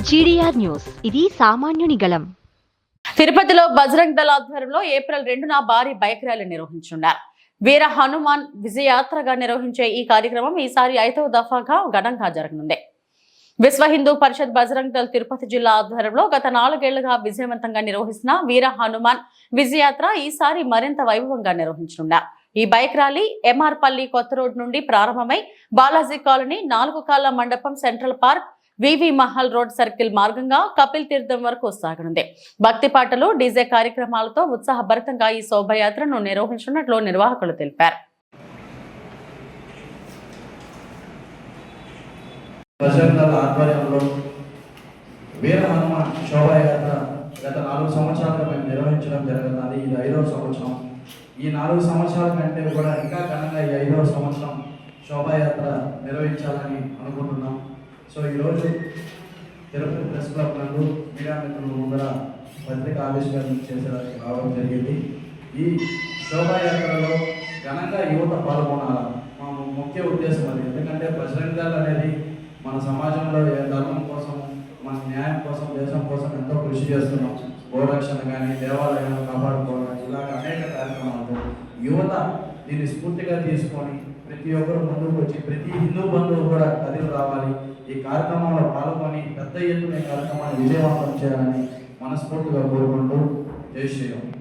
GDR news, ఇది సామాన్యుని గళం. తిరుపతిలో బజరంగ్ దళ ఆధ్వర్యంలో ఏప్రిల్ 2న భారీ బైక్ ర్యాలీ నిర్వహించనున్నారు. వీర హనుమాన్ విజయయాత్రగా నిర్వహించే ఈ కార్యక్రమం ఈసారి 5వ దఫాగా ఘనంగా జరగనుంది. విశ్వ హిందూ పరిషత్ బజరంగ్ దళ్ తిరుపతి జిల్లా ఆధ్వర్యంలో గత 4 ఏళ్లుగా విజయవంతంగా నిర్వహిస్తున్న వీర హనుమాన్ విజయయాత్ర ఈసారి మరింత వైభవంగా నిర్వహించనున్నారు. ఈ బైక్ ర్యాలీ ఎంఆర్ పల్లి కొత్త రోడ్ నుండి ప్రారంభమై బాలాజీ కాలనీ, 4 కాళ్ల మండపం, సెంట్రల్ పార్క్, వివి మహల్ రోడ్ సర్కిల్ మార్గంగా కపిల్ తీర్థం వరకు సాగనుంది. భక్తి పాటలు, డీజే కార్యక్రమాలతో ఉత్సాహభరితంగా ఈ శోభయాత్రను నిర్వహించినట్లు నిర్వాహకులు తెలిపారు. వీర హనుమాన్ శోభాయాత్ర గత 4 సంవత్సరాలుగా మేము నిర్వహించడం జరుగుతుంది. ఇది 5వ సంవత్సరం. ఈ 4 సంవత్సరాల కంటే కూడా ఇంకా ఘనంగా ఈ 5వ సంవత్సరం శోభాయాత్ర నిర్వహించాలని అనుకుంటున్నాం. సో ఈరోజు తిరుపతి ప్రెస్ క్లబ్ నందు మీడియా మిత్రుల ముందర పత్రిక ఆవిష్కరణ చేసేదానికి రావడం జరిగింది. ఈ శోభాయాత్రలో ఘనంగా యువత పాల్గొనాలి మా ముఖ్య ఉద్దేశం అది. ఎందుకంటే బజరంగ్ దళ్ అనేది మన సమాజంలో ధర్మం కోసం, మన న్యాయం కోసం, దేశం కోసం ఎంతో కృషి చేస్తున్నాం. గోరక్షణ కానీ, దేవాలయాలను కాపాడుకోవడం, ఇలాగ అనేక కార్యక్రమాలు యువత దీన్ని స్ఫూర్తిగా తీసుకొని ప్రతి ఒక్కరు ముందుకు వచ్చి ప్రతి హిందూ బంధువు కూడా కదిలి రావాలి. ఈ కార్యక్రమంలో పాల్గొని పెద్ద ఎత్తున ఈ కార్యక్రమాన్ని విజయవంతం చేయాలని మనస్ఫూర్తిగా కోరుకుంటూ జై శ్రీరామ్.